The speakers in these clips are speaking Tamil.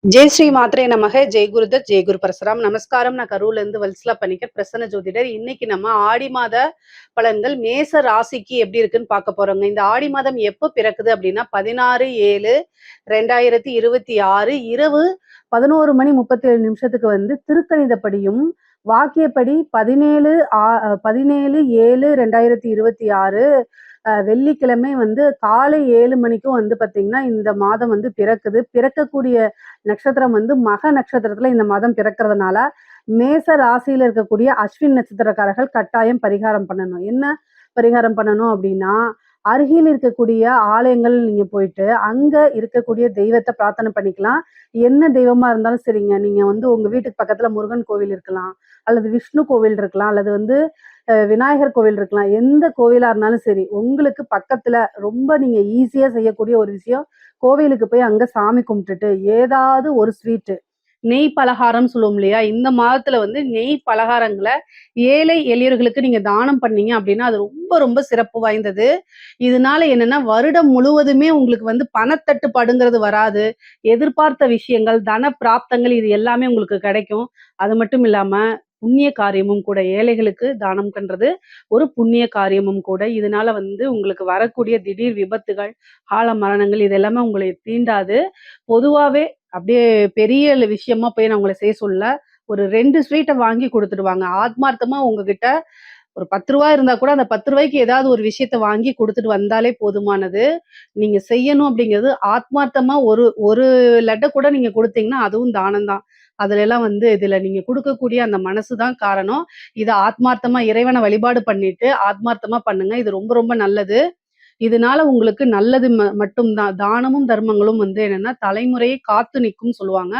ஜெய் ஸ்ரீ மாத்ரே நமக. ஜெய் குருதத் ஜெய் குரு பரசுராம். நமஸ்காரம். நான் கரூர்ல இருந்து வல்சலா பணிக்கர், பிரசன்ன ஜோதிடர். இன்னைக்கு நம்ம ஆடி மாத பலன்கள் மேச ராசிக்கு எப்படி இருக்குன்னு பார்க்க போறோங்க. இந்த ஆடி மாதம் எப்போ பிறக்குது அப்படின்னா 16/7/2026 இரவு 11:37 வந்து திருக்கணிதப்படியும், வாக்கியப்படி 17/7/2026 வெள்ளிக்கிழமை வந்து காலை 7 மணிக்கும் வந்து பாத்தீங்கன்னா இந்த மாதம் வந்து பிறக்குது. பிறக்கக்கூடிய நட்சத்திரம் வந்து மக நட்சத்திரத்துல இந்த மாதம் பிறக்கிறதுனால மேச ராசியில இருக்கக்கூடிய அஸ்வின் நட்சத்திரக்காரர்கள் கட்டாயம் பரிகாரம் பண்ணணும். என்ன பரிகாரம் பண்ணணும் அப்படின்னா, அருகில் இருக்கக்கூடிய ஆலயங்கள் நீங்க போயிட்டு அங்க இருக்கக்கூடிய தெய்வத்தை பிரார்த்தனை பண்ணிக்கலாம். என்ன தெய்வமா இருந்தாலும் சரிங்க. நீங்க வந்து உங்க வீட்டுக்கு பக்கத்துல முருகன் கோவில் இருக்கலாம், அல்லது விஷ்ணு கோவில் இருக்கலாம், அல்லது வந்து விநாயகர் கோவில் இருக்கலாம். எந்த கோவிலா இருந்தாலும் சரி, உங்களுக்கு பக்கத்துல ரொம்ப நீங்க ஈஸியா செய்யக்கூடிய ஒரு விஷயம், கோவிலுக்கு போய் அங்க சாமி கும்பிட்டுட்டு ஏதாவது ஒரு ஸ்வீட்டு, நெய் பலகாரம் சொல்லுவோம் இல்லையா? இந்த மாதத்துல வந்து நெய் பலகாரங்களை ஏழை எளியவர்களுக்கு நீங்க தானம் பண்ணீங்க அப்படின்னா அது ரொம்ப ரொம்ப சிறப்பு வாய்ந்தது. இதனால என்னன்னா வருடம் முழுவதுமே உங்களுக்கு வந்து பணத்தட்டுப்பாடுங்கிறது வராது. எதிர்பார்த்த விஷயங்கள், தன பிராப்தங்கள் இது எல்லாமே உங்களுக்கு கிடைக்கும். அது மட்டும் இல்லாம புண்ணிய காரியமும் கூட. ஏழைகளுக்கு தானம் பண்றது ஒரு புண்ணிய காரியமும் கூட. இதனால வந்து உங்களுக்கு வரக்கூடிய திடீர் விபத்துகள், கால மரணங்கள் இது எல்லாமே உங்களை தீண்டாது. பொதுவாவே அப்படியே பெரிய விஷயமா போய் நான் உங்கள செய்ய சொல்லல. ஒரு 2 ஸ்வீட்ட வாங்கி குடுத்துட்டு வாங்க. ஆத்மார்த்தமா உங்ககிட்ட ஒரு ரூ. 10 இருந்தா கூட அந்த ரூ. 10க்கு ஏதாவது ஒரு விஷயத்த வாங்கி குடுத்துட்டு வந்தாலே போதுமானது. நீங்க செய்யணும் அப்படிங்கிறது ஆத்மார்த்தமா ஒரு ஒரு லட்ட கூட நீங்க குடுத்தீங்கன்னா, அதுவும் தானம் தான். அதுலலாம் வந்து இதுல நீங்க குடுக்கக்கூடிய அந்த மனசு தான் காரணம். இத ஆத்மார்த்தமா இறைவன வழிபாடு பண்ணிட்டு, ஆத்மார்த்தமா பண்ணுங்க. இது ரொம்ப ரொம்ப நல்லது. இதனால உங்களுக்கு நல்லது மட்டும் தான். தானமும், தர்மங்களும் வந்து என்னன்னா, தலைமுறையை காத்து நிக்கும்னு சொல்லுவாங்க.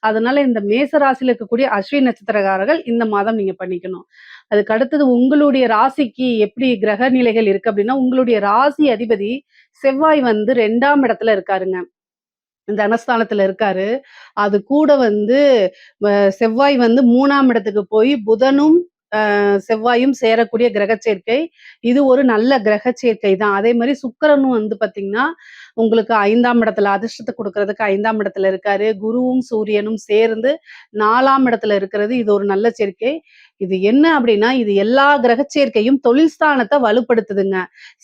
அதனால இந்த மேச ராசியில இருக்கக்கூடிய அஸ்வினி நட்சத்திரக்காரர்கள் இந்த மாதம் நீங்க பண்ணிக்கணும். அதுக்கு அடுத்தது உங்களுடைய ராசிக்கு எப்படி கிரக நிலைகள் இருக்கு அப்படின்னா, உங்களுடைய ராசி அதிபதி செவ்வாய் வந்து 2ஆம் இடத்துல இருக்காருங்க. தனஸ்தானத்துல இருக்காரு. அது கூட வந்து செவ்வாய் வந்து 3ஆம் இடத்துக்கு போய் புதனும், செவ்வாயும் சேரக்கூடிய கிரக சேர்க்கை. இது ஒரு நல்ல கிரக சேர்க்கை தான். அதே மாரி சுக்கிரனும் வந்து பார்த்தீங்கன்னா, உங்களுக்கு 5ஆம் இடத்துல அதிர்ஷ்டத்த குடுக்குறதுக்கு 5ஆம் இடத்துல இருக்காரு. குருவும், சூரியனும் சேர்ந்து 4ஆம் இடத்துல இருக்கிறது. இது ஒரு நல்ல சேர்க்கை. இது என்ன அப்படின்னா, இது எல்லா கிரக சேர்க்கையும் தொழில் ஸ்தானத்த வலுப்படுத்துதுங்க.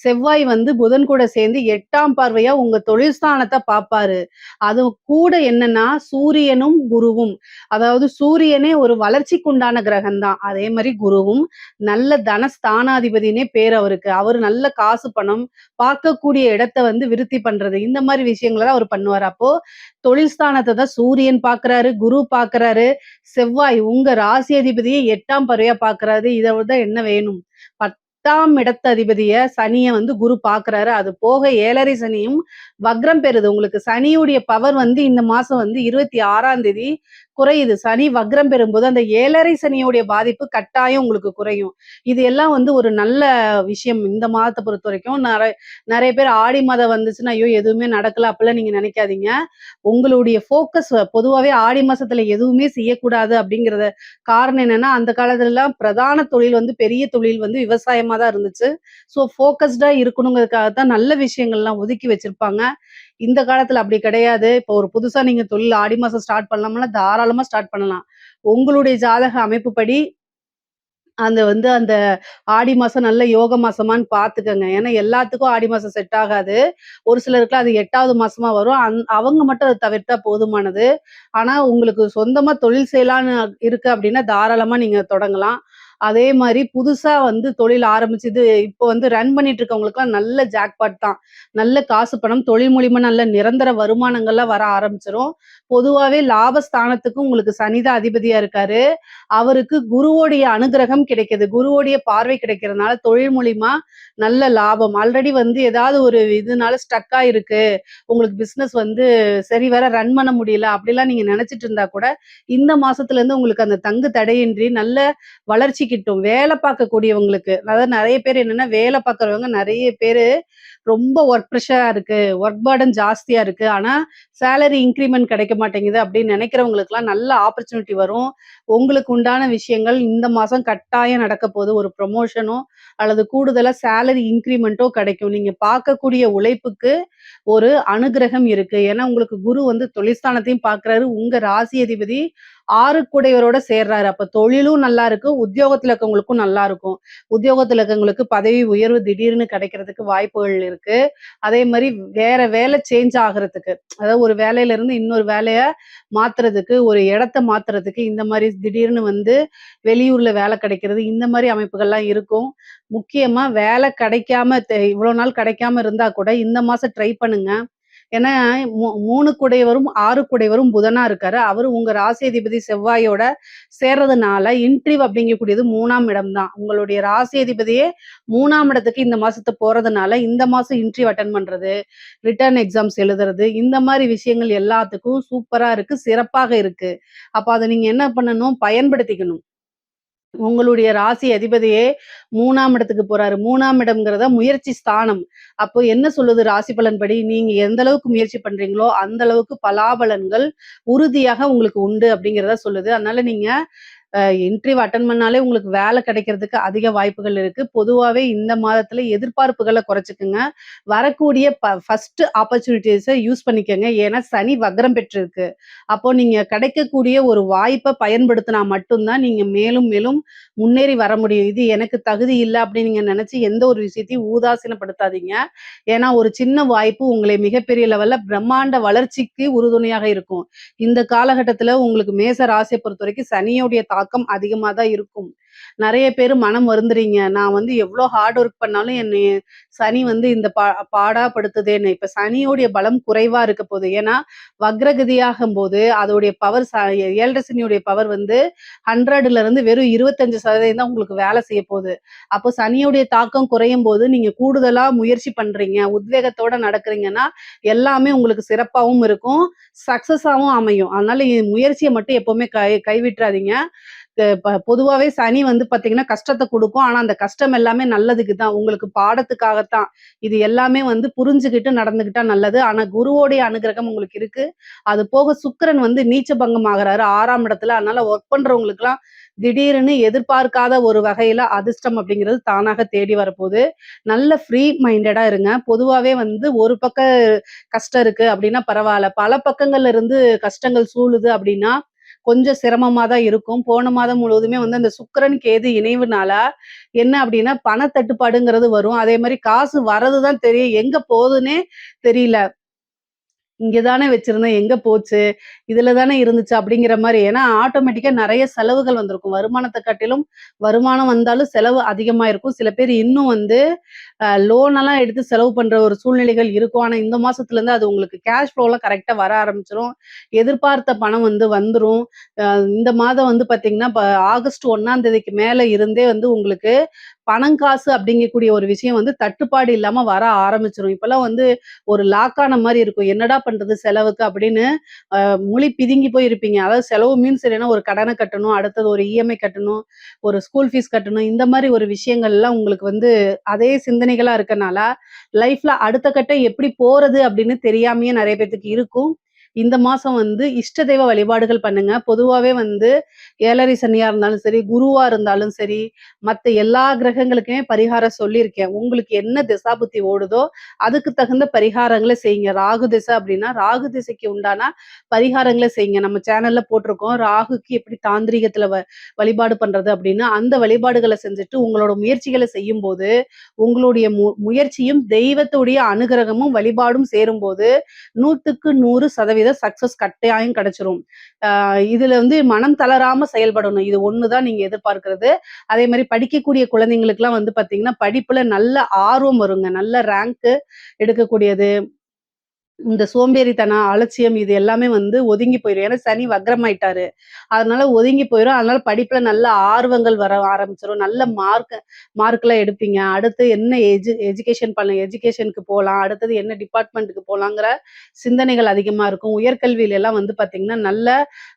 செவ்வாய் வந்து புதன் கூட சேர்ந்து 8ஆம் பார்வையா உங்க தொழில் ஸ்தானத்த பார்ப்பாரு. அது கூட என்னன்னா, சூரியனும், குருவும் அதாவது சூரியனே ஒரு வளர்ச்சிக்கு உண்டான கிரகம் தான். அதே மாரி குருவும் நல்ல தனஸ்தானாதிபதினே பேர் அவருக்கு. அவரு நல்ல காசு, பணம் பார்க்கக்கூடிய இடத்த வந்து விருத்தி பண்றது. இந்த மாரி விஷயங்கள தான் அவரு பண்ணுவாரு. அப்போ தொழில் ஸ்தானத்த தான் சூரியன் பார்க்குறாரு, குரு பார்க்குறாரு, செவ்வாய் உங்க ராசி அதிபதியே 8ஆம் பார்வையா பார்க்குறாரு. இத விட என்ன வேணும்? 10ஆம் இடத்து அதிபதிய சனிய வந்து குரு பார்க்குறாரு. அது போக 7.5 சனியும் வக்ரம் பெறுது. உங்களுக்கு சனியுடைய பவர் வந்து இந்த மாசம் வந்து 26ஆம் தேதி குறையுது. சனி வக்ரம் பெறும்போது அந்த 7.5 சனியுடைய பாதிப்பு கட்டாயம் உங்களுக்கு குறையும். இது எல்லாம் வந்து ஒரு நல்ல விஷயம் இந்த மாதத்த பொறுத்தவரைக்கும். நெறைய பேர் ஆடி மாதம் வந்துச்சுன்னா, ஐயோ! எதுவுமே நடக்கல அப்படிலாம் நீங்க நினைக்காதீங்க. உங்களுடைய ஃபோக்கஸ் பொதுவாவே ஆடி மாசத்துல எதுவுமே செய்யக்கூடாது அப்படிங்கிறத காரணம் என்னன்னா, அந்த காலத்துலலாம் பிரதான தொழில் வந்து பெரிய தொழில் வந்து விவசாயமா தான் இருந்துச்சு. ஸோ ஃபோக்கஸ்டா இருக்கணுங்கிறதுக்காக தான் நல்ல விஷயங்கள்லாம் ஒதுக்கி வச்சிருப்பாங்க. இந்த காலத்துல அப்படி கிடையாது. இப்போ ஒரு புதுசா நீங்க தொழில் ஆடி மாசம் ஸ்டார்ட் பண்ணலாம்னா, தாராளமா ஸ்டார்ட் பண்ணலாம். உங்களுடைய ஜாதக அமைப்புப்படி அந்த ஆடி மாசம் நல்ல யோக மாசமான்னு பார்த்துக்கங்க. ஏன்னா எல்லாத்துக்கும் ஆடி மாசம் செட் ஆகாது. ஒரு சிலருக்குலாம் அது 8வது மாசமா வரும். அவங்க மட்டும் அத தவிர்த்தா போதுமானது. ஆனா உங்களுக்கு சொந்தமா தொழில் செய்யலான்னு இருக்கு அப்படின்னா, தாராளமா நீங்க தொடங்கலாம். அதே மாரி புதுசா வந்து தொழில் ஆரம்பிச்சு இப்போ வந்து ரன் பண்ணிட்டு இருக்கவங்களுக்குலாம் நல்ல ஜாக்பாட் தான். நல்ல காசு பணம் தொழில் மூலியமா நல்ல நிரந்தர வருமானங்கள்லாம் வர ஆரம்பிச்சுரும். பொதுவாவே லாபஸ்தானத்துக்கும் உங்களுக்கு சனி தான் அதிபதியா இருக்காரு. அவருக்கு குருவோடைய அனுகிரகம் கிடைக்குது. குருவோடைய பார்வை கிடைக்கிறதுனால தொழில் மூலியமா நல்ல லாபம். ஆல்ரெடி வந்து ஏதாவது ஒரு இதனால ஸ்டக் ஆயிருக்கு. உங்களுக்கு பிசினஸ் வந்து சரிவர ரன் பண்ண முடியல. அப்படிலாம் நீங்க நினைச்சிட்டு இருந்தா கூட, இந்த மாசத்துல இருந்து உங்களுக்கு அந்த தங்கு தடையின்றி நல்ல வளர்ச்சி கிட்டும். வேலை பார்க்கக்கூடியவங்களுக்கு, அதாவது நெறைய பேர் என்னன்னா, வேலை பார்க்குறவங்க நெறைய பேரு ரொம்ப ஒர்க் ப்ரெஷரா இருக்கு, ஒர்க் பர்டன் ஜாஸ்தியா இருக்கு. ஆனா சேலரி இன்கிரிமெண்ட் கிடைக்க மாட்டேங்குது அப்படின்னு நினைக்கிறவங்களுக்குலாம் நல்ல ஆப்பர்ச்சுனிட்டி வரும். உங்களுக்கு உண்டான விஷயங்கள் இந்த மாசம் கட்டாயம் நடக்க போகுது. ஒரு ப்ரமோஷனோ அல்லது கூடுதலா சேலரி இன்கிரிமெண்ட்டோ கிடைக்கும். நீங்க பார்க்கக்கூடிய உழைப்புக்கு ஒரு அனுக்கிரகம் இருக்கு. ஏன்னா உங்களுக்கு குரு வந்து தொழில்ஸ்தானத்தையும் பார்க்குறாரு. உங்க ராசி அதிபதி 6 சேர்றாரு. அப்ப தொழிலும் நல்லா இருக்கு. உத்தியோகத்துல இருக்கவங்களுக்கும் நல்லா இருக்கும். உத்தியோகத்துல இருக்கவங்களுக்கு பதவி உயர்வு திடீர்னு கிடைக்கிறதுக்கு வாய்ப்புகள் இருக்கு. அதே மாரி வேற வேலை சேஞ்ச் ஆகுறதுக்கு, அதாவது ஒரு வேலையில இருந்து இன்னொரு வேலைய மாத்துறதுக்கு, ஒரு இடத்த மாத்துறதுக்கு, இந்த மாரி திடீர்னு வந்து வெளியூர்ல வேலை கிடைக்கிறது, இந்த மாரி அமைப்புகள்லாம் இருக்கும். முக்கியமா வேலை கிடைக்காம இவ்வளோ நாள் கிடைக்காம இருந்தா கூட இந்த மாசம் ட்ரை பண்ணுங்க. ஏன்னா 3 குடையவரும் 6 குடையவரும் புதனா இருக்காரு. அவரு உங்க ராசி அதிபதி செவ்வாயோட சேர்றதுனால இன்ட்ரிவ் அப்படிங்கக்கூடியது 3ஆம் இடம் தான். உங்களுடைய ராசி அதிபதியே 3ஆம் இடத்துக்கு இந்த மாசத்துல போறதுனால, இந்த மாசம் இன்டர்வியூ அட்டெண்ட் பண்றது, ரிட்டர்ன் எக்ஸாம்ஸ் எழுதுறது, இந்த மாரி விஷயங்கள் எல்லாத்துக்கும் சூப்பரா இருக்கு. சிறப்பாக இருக்கு. அப்ப அத நீங்க என்ன பண்ணணும்? பயன்படுத்திக்கணும். உங்களுடைய ராசி அதிபதியே 3ஆம் இடத்துக்கு போறாரு. 3ஆம் இடம்ங்கிறத முயற்சி ஸ்தானம். அப்போ என்ன சொல்லுது ராசி பலன்படி? நீங்க எந்த அளவுக்கு முயற்சி பண்றீங்களோ, அந்த அளவுக்கு பலாபலன்கள் உறுதியாக உங்களுக்கு உண்டு அப்படிங்கிறத சொல்லுது. அதனால நீங்க இன்டர்வியூ அட்டெண்ட் பண்ணாலே உங்களுக்கு வேலை கிடைக்கிறதுக்கு அதிக வாய்ப்புகள் இருக்கு. பொதுவாவே இந்த மாதத்துல எதிர்பார்ப்புகள குறைச்சுக்குங்க. வரக்கூடிய ஃபர்ஸ்ட் ஆப்பர்ச்சுனிட்டீஸ யூஸ் பண்ணிக்கங்க. ஏன்னா சனி வக்ரம் பெற்றிருக்கு. அப்போ நீங்க கிடைக்கக்கூடிய ஒரு வாய்ப்ப பயன்படுத்தினா மட்டும் தான் நீங்க மேலும் மேலும் முன்னேறி வர முடியும். இது எனக்கு தகுதி இல்ல அப்படின்னு நீங்க நினைச்சு எந்த ஒரு விஷயத்தையும் ஊதாசீனப்படுத்தாதீங்க. ஏன்னா ஒரு சின்ன வாய்ப்பு உங்களை மிகப்பெரிய லெவல்ல பிரம்மாண்ட வளர்ச்சிக்கு உறுதுணையாக இருக்கும். இந்த காலகட்டத்துல உங்களுக்கு மேச ராசிய பொறுத்தவரைக்கும் சனியோடைய தாக்கம் அதிகமா தான் இருக்கும். நெறைய பேரு மனம் வருந்துறீங்க. நான் வந்து எவ்ளோ ஹார்ட் ஒர்க் பண்ணாலும் என்னைய சனி வந்து இந்த பாடா படுத்துதேன்னு. இப்ப சனியோடைய பலம் குறைவா இருக்க போது. ஏன்னா வக்ரகதியாகும்போது அதோடைய பவர் 7 சனியுடைய பவர் வந்து 100ல இருந்து வெறும் 25% தான் உங்களுக்கு வேலை செய்ய போகுது. அப்போ சனியுடைய தாக்கம் குறையும்போது நீங்க கூடுதலா முயற்சி பண்றீங்க, உத்வேகத்தோட நடக்கிறீங்கன்னா, எல்லாமே உங்களுக்கு சிறப்பாவும் இருக்கும். சக்சஸாவும் அமையும். அதனால முயற்சிய மட்டும் எப்பவுமே கைவிட்றாதீங்க. பொதுவாவே சனி வந்து பார்த்தீங்கன்னா, கஷ்டத்த குடுக்கும். ஆனா, அந்த கஷ்டம் எல்லாமே நல்லதுக்கு தான். உங்களுக்கு பாடத்துக்காகத்தான். இது எல்லாமே வந்து புரிஞ்சுகிட்டு நடந்துக்கிட்டா நல்லது. ஆனா, குருவோடைய அனுகிரகம் உங்களுக்கு இருக்கு. அது போக சுக்கிரன் வந்து நீச்ச பங்கம் ஆகுறாரு 6ஆம் இடத்துல. அதனால ஒர்க் பண்றவங்களுக்குலாம் திடீர்னு எதிர்பார்க்காத ஒரு வகையில அதிர்ஷ்டம் அப்படிங்கிறது தானாக தேடி வரப்போது. நல்ல ஃப்ரீ மைண்டடா இருங்க. பொதுவாவே வந்து ஒரு பக்கம் கஷ்டம் இருக்கு அப்படின்னா பரவால்ல. பல பக்கங்கள்ல இருந்து கஷ்டங்கள் சூழுது அப்படின்னா, கொஞ்சம் சிரமமா தான் இருக்கும். போன மாதம் முழுவதுமே வந்து அந்த சுக்கிரன், கேது இணைவுனால என்ன அப்படின்னா, பணத்தட்டுப்பாடுங்கிறது வரும். அதே மாரி காசு வரது தான் தெரியும். எங்க போகுதுன்னே தெரியல. இங்க தானே வச்சிருந்தேன். எங்க போச்சு? இதுல தானே இருந்துச்சு அப்படிங்கிற மாரி. ஏன்னா ஆட்டோமேட்டிக்கா நெறைய செலவுகள் வந்திருக்கும். வருமானத்த காட்டிலும் வருமானம் வந்தாலும் செலவு அதிகமா இருக்கும். சில பேர் இன்னும் வந்து லோன் எல்லாம் எடுத்து செலவு பண்ற ஒரு சூழ்நிலைகள் இருக்கும். ஆனா இந்த மாசத்துலருந்து அது உங்களுக்கு கேஷ் ஃப்ளோலாம் கரெக்ட்டா வர ஆரம்பிச்சுரும். எதிர்பார்த்த பணம் வந்து வந்துரும். அ இந்த மாதம் வந்து பார்த்தீங்கன்னா, ஆகஸ்ட் 1ஆம் தேதிக்கு மேல இருந்தே வந்து உங்களுக்கு பணம், காசு அப்படிங்கக்கூடிய ஒரு விஷயம் வந்து தட்டுப்பாடு இல்லாம வர ஆரம்பிச்சுரும். இப்பலாம் வந்து ஒரு லாக் ஆன மாரி இருக்கும். என்னடா பண்றது செலவுக்கு அப்படின்னு மொழி பிதுங்கி போய் இருப்பீங்க. அதாவது செலவு மீன்ஸ் என்னன்னா, ஒரு கடன கட்டணும், அடுத்தது ஒரு இஎம்ஐ கட்டணும், ஒரு ஸ்கூல் ஃபீஸ் கட்டணும். இந்த மாரி ஒரு விஷயங்கள்லாம் உங்களுக்கு வந்து அதே சிந்தனைகளா இருக்கனால, லைஃப்ல அடுத்த கட்டம் எப்படி போறது அப்படின்னு தெரியாமயே நெறைய பேத்துக்கு இருக்கும். இந்த மாசம் வந்து இஷ்ட தெய்வ வழிபாடுகள் பண்ணுங்க. பொதுவாவே வந்து 7 சனியா இருந்தாலும் சரி, குருவா இருந்தாலும் சரி, மத்த எல்லா கிரகங்களுக்குமே பரிகாரம் சொல்லியிருக்கேன். உங்களுக்கு என்ன திசாபுத்தி ஓடுதோ, அதுக்கு தகுந்த பரிகாரங்கள செய்யுங்க. ராகு திசை அப்படின்னா, ராகு திசைக்கு உண்டான பரிகாரங்கள செய்யுங்க. நம்ம சேனல்ல போட்டிருக்கோம். ராகுக்கு எப்படி தாந்திரீகத்துல வழிபாடு பண்றது அப்படின்னு, அந்த வழிபாடுகள செஞ்சுட்டு உங்களோட முயற்சிகள செய்யும்போது, உங்களுடைய முயற்சியும் தெய்வத்துடைய அனுகிரகமும் வழிபாடும் சேரும்போது 100க்கு 100% சக்சஸ் கட்டாயம் கிடைச்சிரும். இதுல வந்து மனம் தளராம செயல்படணும். இது ஒண்ணு தான் நீங்க எதிர்பார்க்கிறது. அதே மாரி படிக்கக்கூடிய குழந்தைங்களுக்குலாம் வந்து பார்த்தீங்கன்னா, படிப்புல நல்ல ஆர்வம் வருங்க. நல்ல ரேங்க்கு எடுக்கக்கூடியது. இந்த சோம்பேறித்தனம், அலட்சியம் இது எல்லாமே வந்து ஒதுங்கி போயிரும். ஏன்னா சனி வக்ரமாயிட்டாரு. அதனால ஒதுங்கி போயிரும். அதனால படிப்புல நல்ல ஆர்வங்கள் வர ஆரம்பிச்சுரும். நல்ல மார்க்லாம் எடுப்பீங்க. அடுத்து என்ன எஜுகேஷன் எஜுகேஷனுக்கு போலாம். அடுத்தது என்ன டிபார்ட்மென்ட்க்கு போலாங்கிற சிந்தனைகள் அதிகமா இருக்கும். உயர்கல்வியில எல்லாம் வந்து பார்த்தீங்கன்னா, நல்ல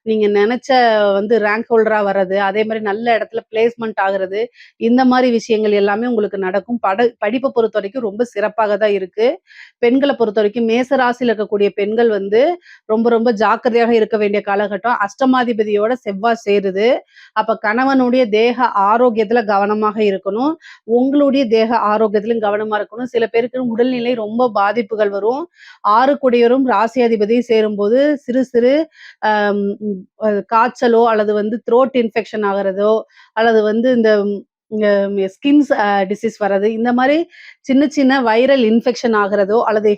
நீங்க நெனச்ச வந்து ரேங்க் ஹோல்டரா வர்றது, அதே மாரி நல்ல இடத்துல பிளேஸ்மென்ட் ஆகுறது, இந்த மாரி விஷயங்கள் எல்லாமே உங்களுக்கு நடக்கும். படிப்ப பொறுத்தவரைக்கும் ரொம்ப சிறப்பாக தான் இருக்கு. பெண்கள பொறுத்தவரைக்கும் மேச ராசியில இருக்கக்கூடிய பெண்கள் வந்து ரொம்ப ரொம்ப ஜாக்கிரதையாக இருக்க வேண்டிய காலகட்டம். அஷ்டமாதிபதியோட செவ்வாய் சேருது. அப்ப கணவனுடைய தேக ஆரோக்கியத்துல கவனமாக இருக்கணும். உங்களுடைய தேக ஆரோக்கியத்திலும் கவனமா இருக்கணும். சில பேருக்கு உடல்நிலை ரொம்ப பாதிப்புகள் வரும். 6 கூடியவரும் ராசி அதிபதி சேரும்போது சிறு சிறு அம் காய்ச்சலோ அல்லது வந்து த்ரோட் இன்ஃபெக்ஷன் ஆகுறதோ, அல்லது வந்து இந்த ஸ்கின்ஸ் டிசீஸ் வர்றது, இந்த மாரி சின்ன சின்ன வைரல் இன்ஃபெக்ஷன் ஆகுறதோ, அல்லது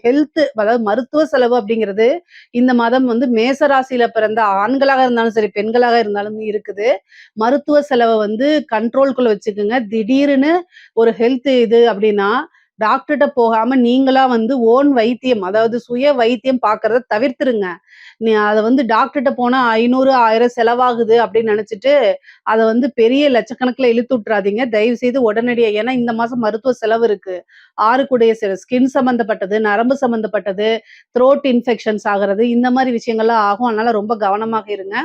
அதாவது மருத்துவ செலவு அப்படிங்கிறது இந்த மாதம் வந்து மேச ராசியில பிறந்த ஆண்களாக இருந்தாலும் சரி, பெண்களாக இருந்தாலும் இருக்குது. மருத்துவ செலவ வந்து கண்ட்ரோல்குள்ள வச்சுக்கங்க. திடீர்னு ஒரு ஹெல்த் இது அப்படின்னா, டாக்டர்ட்ட போகாம நீங்களா வந்து ஓன் வைத்தியம், அதாவது சுய வைத்தியம் பார்க்கறத தவிர்த்துருங்க. அத வந்து டாக்டர்ட்ட போனா 500, 1000 செலவாகுது அப்படின்னு நெனச்சுட்டு, அத வந்து பெரிய லட்சக்கணக்குல இழுத்து விட்டுறாதீங்க. தயவு செய்து உடனடியா ஏன்னா இந்த மாசம் மருத்துவ செலவு இருக்கு. 6 கூடிய ஸ்கின் சம்மந்தப்பட்டது, நரம்பு சம்மந்தப்பட்டது, த்ரோட் இன்ஃபெக்ஷன்ஸ் ஆகுறது, இந்த மாரி விஷயங்கள்லாம் ஆகும். அதனால ரொம்ப கவனமாக இருங்க.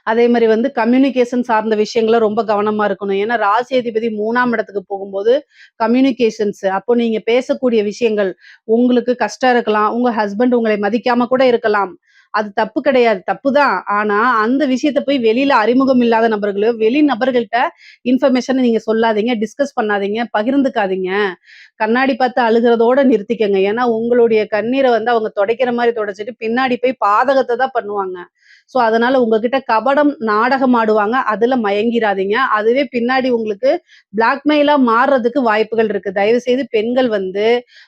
அதே மாரி வந்து கம்யூனிகேஷன் சார்ந்த விஷயங்கள ரொம்ப கவனமா இருக்கணும். ஏன்னா ராசி அதிபதி 3ஆம் இடத்துக்கு போகும்போது கம்யூனிகேஷன்ஸ் அப்போ நீங்க பேசக்கூடிய விஷயங்கள் உங்களுக்கு கஷ்டம் இருக்கலாம். உங்க ஹஸ்பண்ட் உங்களை மதிக்காம கூட இருக்கலாம். அது தப்பு கிடையாது. தப்புதான். ஆனா அந்த விஷயத்த போய் வெளியில அறிமுகம் இல்லாத நபர்களோ, வெளி நபர்கள்ட்ட இன்ஃபர்மேஷன நீங்க சொல்லாதீங்க, டிஸ்கஸ் பண்ணாதீங்க, பகிர்ந்துக்காதீங்க. கண்ணாடி பார்த்து அழுகுறதோட நிறுத்திக்கங்க. ஏன்னா உங்களுடைய கண்ணீர வந்து அவங்க துடைக்கிற மாரி துடைச்சுட்டு பின்னாடி போய் பாதகத்த தான் பண்ணுவாங்க. ஸோ அதனால உங்ககிட்ட கபடம் நாடகம் ஆடுவாங்க. அதுல மயங்கிராதீங்க. அதுவே பின்னாடி உங்களுக்கு பிளாக்மெயிலா மாறுறதுக்கு வாய்ப்புகள் இருக்கு. தயவு செய்து பெண்கள் வந்து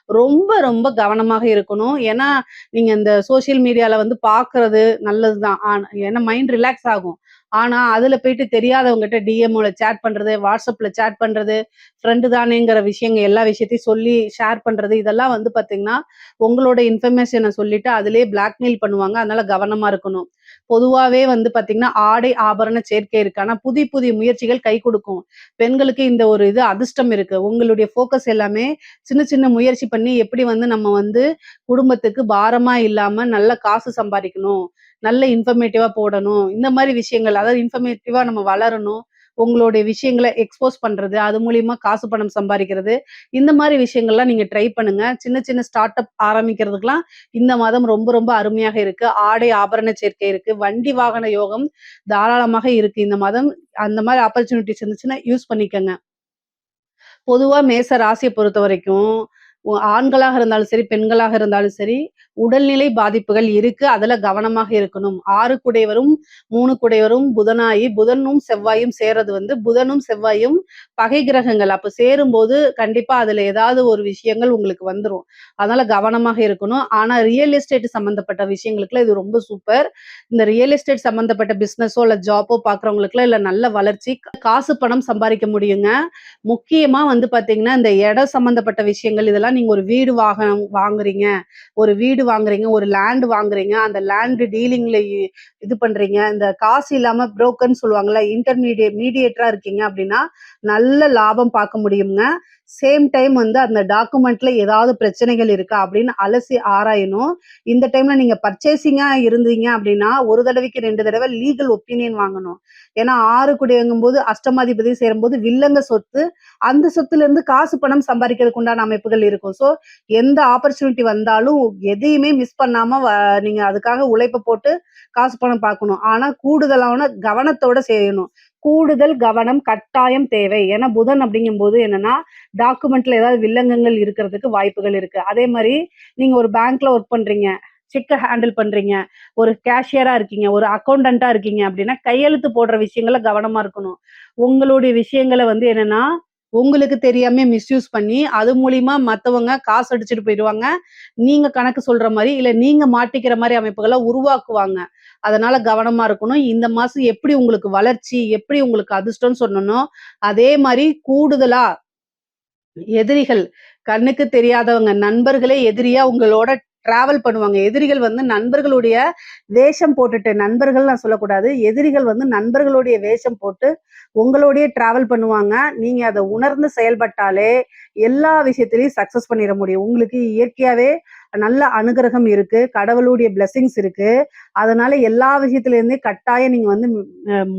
ரொம்ப ரொம்ப கவனமாக இருக்கணும். ஏன்னா, நீங்க இந்த சோசியல் மீடியால வந்து பார்க்கறது நல்லதுதான். ஏன்னா மைண்ட் ரிலாக்ஸ் ஆகும். ஆனா, அதுல போயிட்டு தெரியாதவங்ககிட்ட டிஎம்ல சேட் பண்றது, WhatsAppல சேட் பண்றது, ஃப்ரெண்டு தானேங்கிற எல்லா விஷயத்தையும் சொல்லி ஷேர் பண்றது, இதெல்லாம் வந்து பார்த்தீங்கன்னா, உங்களோட இன்ஃபர்மேஷன சொல்லிட்டு அதிலேயே பிளாக்மெயில் பண்ணுவாங்க. அதனால கவனமா இருக்கணும். பொதுவாவே வந்து பார்த்தீங்கன்னா, ஆடை ஆபரண சேர்க்கை இருக்கு. ஆனா புதிய புதிய முயற்சிகள் கை குடுக்கும். பெண்களுக்கு இந்த ஒரு இது அதிர்ஷ்டம் இருக்கு. உங்களுடைய ஃபோக்கஸ் எல்லாமே சின்ன சின்ன முயற்சி பண்ணி எப்படி வந்து நம்ம வந்து குடும்பத்துக்கு பாரமா இல்லாம நல்ல காசு சம்பாரிக்கணும். நல்ல இன்ஃபர்மேட்டிவா போடணும். இந்த மாரி விஷயங்கள் அதாவது இன்ஃபர்மேட்டிவா நம்ம வளரணும். உங்களுடைய விஷயங்கள எக்ஸ்போஸ் பண்றது, அது மூலியமா காசு பணம் சம்பாரிக்கிறது. இந்த மாரி விஷயங்கள்லாம் நீங்க ட்ரை பண்ணுங்க. சின்ன சின்ன ஸ்டார்ட் அப் ஆரம்பிக்கிறதுக்குலாம் இந்த மாதம் ரொம்ப ரொம்ப அருமையாக இருக்கு. ஆடை ஆபரண சேர்க்கை இருக்கு. வண்டி வாகன யோகம் தாராளமாக இருக்கு இந்த மாதம். அந்த மாரி ஆப்பர்ச்சுனிட்டீஸ் இருந்துச்சுன்னா யூஸ் பண்ணிக்கங்க. பொதுவா மேச ராசிய பொறுத்தவரைக்கும், ஆண்களாக இருந்தாலும் சரி, பெண்களாக இருந்தாலும் சரி, உடல்நிலை பாதிப்புகள் இருக்கு. அதுல கவனமாக இருக்கணும். 6 குடையவரும், 3 குடையவரும் புதனாயி, புதனும் செவ்வாயும் சேர்றது வந்து புதனும் செவ்வாயும் பகை கிரகங்கள். அப்ப சேரும்போது கண்டிப்பா அதுல ஏதாவது ஒரு விஷயங்கள் உங்களுக்கு வந்துரும். அதனால கவனமாக இருக்கணும். ஆனா ரியல் எஸ்டேட் சம்பந்தப்பட்ட விஷயங்களுக்குலாம் இது ரொம்ப சூப்பர். இந்த ரியல் எஸ்டேட் சம்பந்தப்பட்ட பிசினஸோ, இல்ல ஜாப்போ பார்க்குறவங்களுக்குலாம் இதுல நல்ல வளர்ச்சி, காசு பணம் சம்பாரிக்க முடியுங்க. முக்கியமா வந்து பார்த்தீங்கன்னா, இந்த இடம் சம்மந்தப்பட்ட விஷயங்கள் இதெல்லாம் நீங்க ஒரு வீடு வாங்குறீங்க. ஒரு வீடு வாங்குறீங்க, ஒரு லேண்ட் வாங்குறீங்க. அந்த லேண்ட் டீலிங்ல இது பண்றீங்க. இந்த காசு இல்லாம புரோக்கர்ன்னு சொல்லுவாங்கல்ல, மீடியேட்டரா இருக்கீங்க அப்படின்னா, நல்ல லாபம் பார்க்க முடியுங்க. சேம் டைம் வந்து அந்த டாக்குமெண்ட்ல ஏதாவது பிரச்சனைகள் இருக்கா அப்படின்னு அலசி ஆராயணும். இந்த டைம்ல நீங்க பர்ச்சேசிங்கா இருந்தீங்க அப்படின்னா, ஒரு தடவைக்கு 2 தடவ லீகல் ஒப்பீனியன் வாங்கணும். ஏன்னா 6 கூடியங்கும்போது அஷ்டமாதிபதி சேரும்போது வில்லங்க சொத்து. அந்த சொத்துல இருந்து காசு பணம் சம்பாதிக்கிறதுக்கு உண்டான அமைப்புகள் இருக்கும். ஸோ எந்த ஆப்பர்ச்சுனிட்டி வந்தாலும் எதையுமே மிஸ் பண்ணாம நீங்க அதுக்காக உழைப்ப போட்டு காசு பணம் பார்க்கணும். ஆனா கூடுதலான கவனத்தோட செய்யணும். கூடுதல் கவனம் கட்டாயம் தேவை. ஏன்னா புதன் அப்படிங்கும்போது என்னன்னா, டாக்குமெண்ட்ல ஏதாவது வில்லங்கங்கள் இருக்கிறதுக்கு வாய்ப்புகள் இருக்கு. அதே மாரி நீங்க ஒரு பேங்க்ல ஒர்க் பண்றீங்க. செக்க ஹேண்டில் பண்றீங்க. ஒரு கேஷியரா இருக்கீங்க. ஒரு அக்கவுண்டன்ட்டா இருக்கீங்க அப்படின்னா, கையெழுத்து போடுற விஷயங்கள்ல கவனமா இருக்கணும். உங்களுடைய விஷயங்கள வந்து என்னன்னா, உங்களுக்கு தெரியாம மிஸ்யூஸ் பண்ணி, அது மூலியமா மத்தவங்க காசு அடிச்சுட்டு போயிருவாங்க. நீங்க கணக்கு சொல்ற மாரி, இல்ல நீங்க மாட்டிக்கிற மாரி அமைப்புகள உருவாக்குவாங்க. அதனால கவனமா இருக்கணும். இந்த மாசம் எப்படி உங்களுக்கு வளர்ச்சி, எப்படி உங்களுக்கு அதிர்ஷ்டம்னு சொன்னனோ, அதே மாரி கூடுதலா எதிரிகள், கண்ணுக்கு தெரியாதவங்க, நண்பர்களே எதிரியா உங்களோட டிராவல் பண்ணுவாங்க. எதிரிகள் வந்து நண்பர்களுடைய வேஷம் போட்டுட்டு, நண்பர்கள் நான் சொல்லக்கூடாது. எதிரிகள் வந்து நண்பர்களுடைய வேஷம் போட்டு உங்களோடயே டிராவல் பண்ணுவாங்க. நீங்க அத உணர்ந்து செயல்பட்டாலே எல்லா விஷயத்திலயும் சக்சஸ் பண்ணிற முடியும். உங்களுக்கு இயற்கையாவே நல்ல அனுகிரகம் இருக்கு. கடவுளுடைய பிளெஸிங்ஸ் இருக்கு. அதனால எல்லா விஷயத்திலேருந்தே கட்டாயம் நீங்க வந்து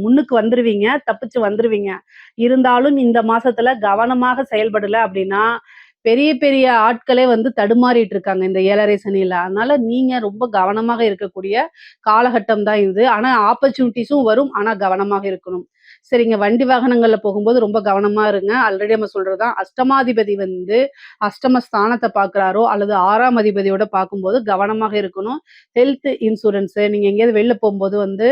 முன்னுக்கு வந்துருவீங்க. தப்பிச்சு வந்துருவீங்க. இருந்தாலும் இந்த மாசத்துல கவனமாக செயல்படல அப்படின்னா, பெரிய பெரிய ஆட்களே வந்து தடுமாறிட்டு இருக்காங்க இந்த 7:30 சனியில. அதனால நீங்க ரொம்ப கவனமாக இருக்கக்கூடிய காலகட்டம் தான் இது. ஆனா ஆப்பர்ச்சுனிட்டீஸும் வரும். ஆனா கவனமாக இருக்கணும். சரிங்க. வண்டி வாகனங்கள்ல போகும்போது ரொம்ப கவனமா இருங்க. ஆல்ரெடி நம்ம சொல்றது தான். அஷ்டமாதிபதி வந்து அஷ்டம ஸ்தானத்த பார்க்குறாரோ அல்லது 6ஆம் அதிபதியோட பார்க்கும்போது கவனமாக இருக்கணும். ஹெல்த் இன்சூரன்ஸ் நீங்க எங்கேயாவது வெளில போம்போது வந்து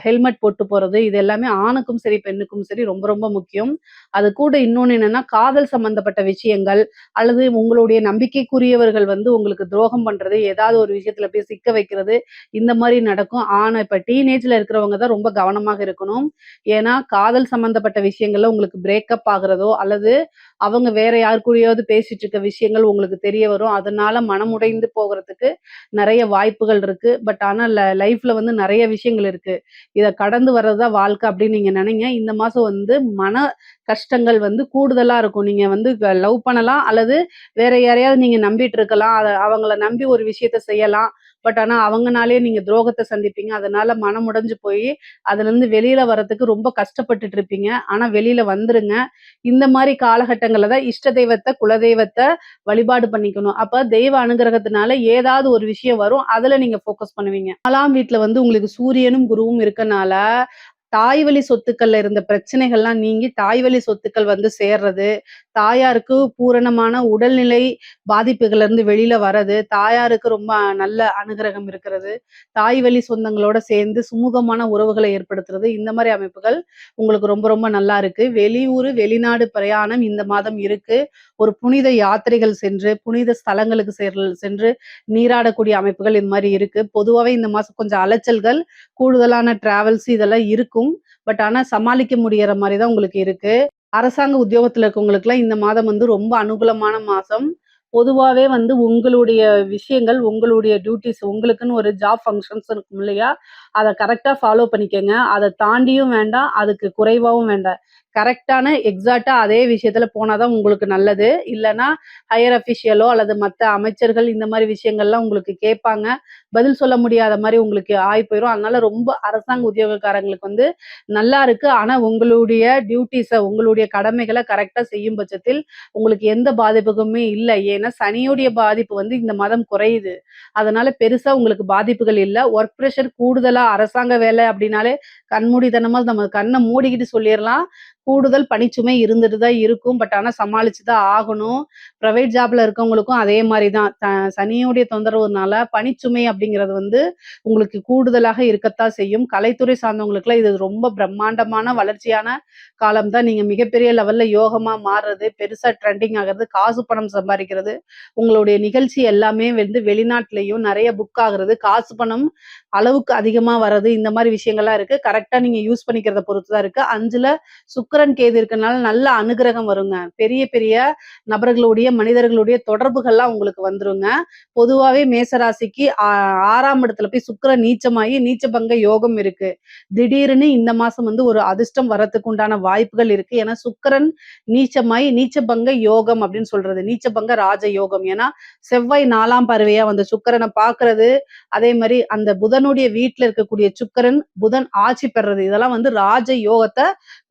ஹெல்மெட் போட்டு போறது, இது எல்லாமே ஆணுக்கும் சரி, பெண்ணுக்கும் சரி ரொம்ப ரொம்ப முக்கியம். அது கூட இன்னொன்னு என்னன்னா, காதல் சம்பந்தப்பட்ட விஷயங்கள் அல்லது உங்களுடைய நம்பிக்கைக்குரியவர்கள் வந்து உங்களுக்கு துரோகம் பண்றது, ஏதாவது ஒரு விஷயத்துல போய் சிக்க வைக்கிறது, இந்த மாரி நடக்கும். ஆனா இப்ப டீனேஜ்ல இருக்கிறவங்க தான் ரொம்ப கவனமாக இருக்கணும். ஏன்னா, காதல் சம்பந்தப்பட்ட விஷயங்கள்ல உங்களுக்கு பிரேக்கப் ஆகுறதோ, அல்லது அவங்க வேற யார் கூடயாவது பேசிட்டு இருக்க விஷயங்கள் உங்களுக்கு தெரிய வரும். அதனால மனமுடைந்து போகுறதுக்கு நெறைய வாய்ப்புகள் இருக்கு. பட் ஆனா லைஃப்ல வந்து நெறைய விஷயங்கள் இருக்கு. இத கடந்து வர்றது தான் வாழ்க்கை அப்படின்னு நீங்க நெனைங்க. இந்த மாசம் வந்து மன கஷ்டங்கள் வந்து கூடுதலா இருக்கும். நீங்க வந்து லவ் பண்ணலாம் அல்லது வேற யாரையாவது நீங்க நம்பிட்டு இருக்கலாம். அவங்கள நம்பி ஒரு விஷயத்த செய்யலாம். பட் ஆனா அவங்கனாலேயே நீங்க துரோகத்த சந்திப்பீங்க. அதனால மனம் உடைஞ்சு போயி, அதுலருந்து வெளியில வரதுக்கு ரொம்ப கஷ்டப்பட்டுட்டு இருப்பீங்க. ஆனா வெளியில வந்துருங்க. இந்த மாரி காலகட்டங்கள்ல தான் இஷ்ட தெய்வத்த, குலதெய்வத்த வழிபாடு பண்ணிக்கணும். அப்ப தெய்வ அனுகிரகத்தினால ஏதாவது ஒரு விஷயம் வரும். அதுல நீங்க ஃபோக்கஸ் பண்ணுவீங்க. 4ஆம் வீட்ல வந்து உங்களுக்கு சூரியனும், குருவும் இருக்கனால, தாய் வழி சொத்துக்கள்ல இருந்த பிரச்சனைகள்லாம் நீங்கி, தாய் வழி சொத்துக்கள் வந்து சேர்றது, தாயாருக்கு பூரணமான உடல்நிலை பாதிப்புகள்ல இருந்து வெளியில வர்றது, தாயாருக்கு ரொம்ப நல்ல அனுகிரகம் இருக்கிறது, தாய் வழி சொந்தங்களோட சேர்ந்து சுமூகமான உறவுகளை ஏற்படுத்துறது, இந்த மாரி அமைப்புகள் உங்களுக்கு ரொம்ப ரொம்ப நல்லா இருக்கு. வெளியூரு, வெளிநாடு பிரயாணம் இந்த மாதம் இருக்கு. ஒரு புனித யாத்திரைகள் சென்று, புனித ஸ்தலங்களுக்கு சென்று நீராடக்கூடிய அமைப்புகள் இந்த மாரி இருக்கு. பொதுவாவே இந்த மாசம் கொஞ்சம் அலைச்சல்கள், கூடுதலான டிராவல்ஸ் இதெல்லாம் இருக்கும். பட் ஆனா சமாளிக்க முடியற மாரி தான் உங்களுக்கு இருக்கு. அரசாங்க உத்தியோகத்துல இருக்கவங்களுக்குலாம் இந்த மாதம் வந்து ரொம்ப அனுகூலமான மாசம். பொதுவாவே வந்து உங்களுடைய விஷயங்கள், உங்களுடைய டியூட்டீஸ் உங்களுக்குன்னு ஒரு ஜாப் ஃபங்ஷன்ஸ் இருக்கும் இல்லையா? அத கரெக்ட்டா ஃபாலோ பண்ணிக்கங்க. அத தாண்டியும் வேண்டாம், அதுக்கு குறைவாவும் வேண்டாம். கரெக்ட்டான எக்ஸாக்ட்டா அதே விஷயத்துல போனா தான் உங்களுக்கு நல்லது. இல்லன்னா ஹையர் அஃபிஷியலோ அல்லது மத்த அமைச்சர்கள் இந்த மாரி விஷயங்கள்லாம் உங்களுக்கு கேட்பாங்க. பதில் சொல்ல முடியாத மாரி உங்களுக்கு ஆயி போயிரும். அதனால ரொம்ப அரசாங்க உத்தியோகக்காரங்களுக்கு வந்து நல்லா இருக்கு. ஆனா உங்களுடைய டியூட்டீஸ, உங்களுடைய கடமைகள கரெக்ட்டா செய்யும் பட்சத்தில் உங்களுக்கு எந்த பாதிப்புக்குமே இல்ல. ஏன்னா சனியுடைய பாதிப்பு வந்து இந்த மாதம் குறையுது. அதனால பெருசா உங்களுக்கு பாதிப்புகள் இல்ல. வொர்க் பிரஷர் கூடுதலா அரசாங்க வேலை அப்டின்னாலே கண்மூடித்தனமா நம்ம கண்ண மூடிக்கிட்டு சொல்லிறலாம். கூடுதல் பணிச்சுமை இருந்துட்டு தான் இருக்கும். பட் ஆனா சமாளிச்சு தான் ஆகணும். பிரைவேட் ஜாப்ல இருக்கவங்களுக்கும் அதே மாரி தான். சனியுடைய தொந்தரவுனால பணிச்சுமை அப்படிங்கிறது வந்து உங்களுக்கு கூடுதலாக இருக்கத்தான் செய்யும். கலைத்துறை சார்ந்தவங்களுக்குலாம் இது ரொம்ப பிரம்மாண்டமான வளர்ச்சியான காலம் தான். நீங்க மிகப்பெரிய லெவல்ல யோகமா மாறுறது, பெருசா ட்ரெண்டிங் ஆகுறது, காசு பணம் சம்பாரிக்கிறது, உங்களுடைய நிகழ்ச்சி எல்லாமே வந்து வெளிநாட்டிலயும் நெறைய புக் ஆகுறது, காசு பணம் அளவுக்கு அதிகமா வர்றது, இந்த மாரி விஷயங்கள்லாம் இருக்கு. கரெக்ட்டா நீங்க யூஸ் பண்ணிக்கிறத பொறுத்து தான் இருக்கு. 5ல சுக்கிரன், கேது இருக்கனால நல்ல அனுகிரகம் வருங்க. பெரிய பெரிய நபர்களுடைய, மனிதர்களுடைய தொடர்புகள்லாம் உங்களுக்கு வந்துருங்க. பொதுவாவே மேச ராசிக்கு 6ஆம் இடத்துல போய் சுக்கிரன் நீச்சமாயி, நீச்சபங்க யோகம் இருக்கு. திடீர்னு இந்த மாசம் வந்து ஒரு அதிர்ஷ்டம் வரதுக்கு உண்டான வாய்ப்புகள் இருக்கு. ஏன்னா சுக்கிரன் நீச்சமாயி, நீச்சபங்க யோகம் அப்படின்னு சொல்றது. நீச்சபங்க ராஜ யோகம். ஏன்னா செவ்வாய் 4ஆம் பார்வையா வந்த சுக்கிரன பார்க்கிறது, அதே மாரி அந்த புதனுடைய வீட்ல இருக்கக்கூடிய சுக்கிரன், புதன் ஆட்சி பெறது இதெல்லாம் வந்து ராஜ யோகத்த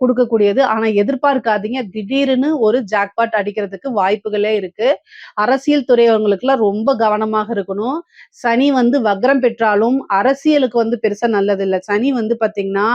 குடுக்கக்கூடியது. ஆனா எதிர்பார்க்காதீங்க. திடீர்னு ஒரு ஜாக்பாட் அடிக்கிறதுக்கு வாய்ப்புகளே இருக்கு. அரசியல் துறையவங்களுக்குலாம் ரொம்ப கவனமாக இருக்கணும். சனி வந்து வக்ரம் பெற்றாலும் அரசியலுக்கு வந்து பெருசா நல்லதில்ல. சனி வந்து பார்த்தீங்கன்னா,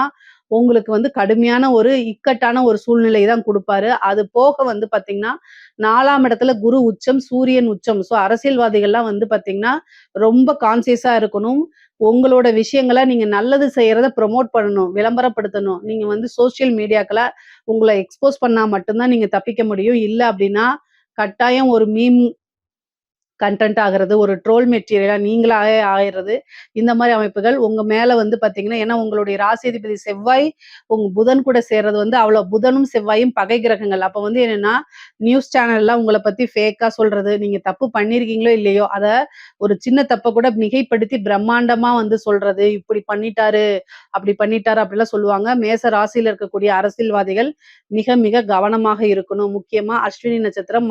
உங்களுக்கு வந்து கடுமையான ஒரு இக்கட்டான ஒரு சூழ்நிலைய தான் குடுப்பாரு. அது போக வந்து பார்த்தீங்கன்னா, 4ஆம் இடத்துல குரு உச்சம், சூரியன் உச்சம். ஸோ அரசியல்வாதிகள்லாம் வந்து பார்த்தீங்கன்னா, ரொம்ப கான்ஷியஸா இருக்கணும். உங்களோட விஷயங்கள நீங்க நல்லது செய்யறத ப்ரமோட் பண்ணணும். விளம்பரப்படுத்தணும். நீங்க வந்து சோசியல் மீடியாக்கள உங்கள எக்ஸ்போஸ் பண்ணா மட்டும் தான் நீங்க தப்பிக்க முடியும். இல்ல அப்டின்னா, கட்டாயம் ஒரு மீம் கன்டென்ட் ஆகுறது, ஒரு ட்ரோல் மெட்டீரியலா நீங்களாவே ஆயிறது. இந்த மாரி அமைப்புகள் உங்க மேல வந்து பார்த்தீங்கன்னா, ஏன்னா உங்களுடைய ராசிதிபதி செவ்வாய், உங்க புதன் கூட சேர்றது வந்து அவ்வளோ புதனும், செவ்வாயும் பகை கிரகங்கள். அப்ப வந்து என்னன்னா, நியூஸ் சேனல்லாம் உங்கள பத்தி ஃபேக்கா சொல்றது, நீங்க தப்பு பண்ணியிருக்கீங்களோ இல்லையோ, அத ஒரு சின்ன தப்ப கூட மிகைப்படுத்தி பிரம்மாண்டமா வந்து சொல்றது, இப்படி பண்ணிட்டாரு, அப்படி பண்ணிட்டாரு அப்படிலாம் சொல்லுவாங்க. மேச ராசியில இருக்கக்கூடிய அரசியல்வாதிகள் மிக மிக கவனமாக இருக்கணும். முக்கியமா அஸ்வினி நட்சத்திரம்,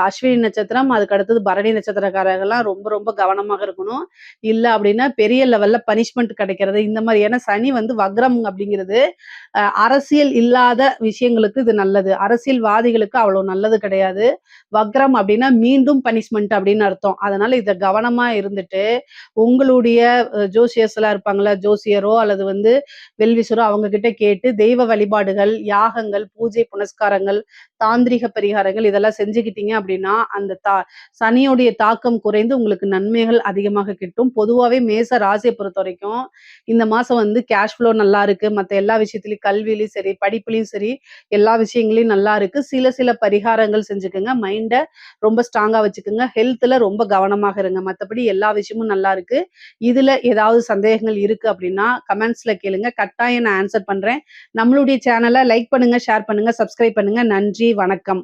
அஸ்வினி நட்சத்திரம், அதுக்கு அடுத்தது பரணி நட்சத்திரக்காரர்கள்லாம் ரொம்ப ரொம்ப கவனமாக இருக்கணும். இல்ல அப்படின்னா பெரிய லெவல்ல பனிஷ்மென்ட் கிடைக்கிறது. இந்த மாரி ஏன்னா சனி வந்து வக்ரம் அப்படிங்கிறது அரசியல் இல்லாத விஷயங்களுக்கு இது நல்லது. அரசியல்வாதிகளுக்கு அவ்வளோ நல்லது கிடையாது. வக்ரம் அப்படின்னா மீண்டும் பனிஷ்மென்ட் அப்படின்னு அர்த்தம். அதனால இத கவனமா இருந்துட்டு, உங்களுடைய ஜோசியர்ஸ்லாம் இருப்பாங்கல்ல, ஜோசியரோ அல்லது வந்து வெல்விசரோ அவங்க கிட்ட கேட்டு தெய்வ வழிபாடுகள், யாகங்கள், பூஜை புனஸ்காரங்கள், தாந்திரீக பரிகாரங்கள் இதெல்லாம் செஞ்சுக்கிட்டீங்க அப்படின்னா, அந்த சனியுடைய தாக்கம் குறைந்து உங்களுக்கு நன்மைகள் அதிகமாக கிட்டும். பொதுவாவே மேச ராசிய பொறுத்தவரைக்கும், இந்த மாசம் வந்து கேஷ் ஃப்ளோ நல்லா இருக்கு. மத்த எல்லா விஷயத்திலயும் கல்வியிலயும் சரி, படிப்புலயும் சரி, எல்லா விஷயங்களையும் நல்லா இருக்கு. சில சில பரிகாரங்கள் செஞ்சுக்கங்க. மைண்ட ரொம்ப ஸ்ட்ராங்கா வச்சுக்கங்க. ஹெல்த்ல ரொம்ப கவனமாக இருங்க. மத்தபடி எல்லா விஷயமும் நல்லா இருக்கு. இதுல ஏதாவது சந்தேகங்கள் இருக்கு அப்படின்னா, கமெண்ட்ஸ்ல கேளுங்க. கட்டாயம் நான் ஆன்சர் பண்றேன். நம்மளுடைய சேனல லைக் பண்ணுங்க, ஷேர் பண்ணுங்க, சப்ஸ்கிரைப் பண்ணுங்க. நன்றி, வணக்கம்.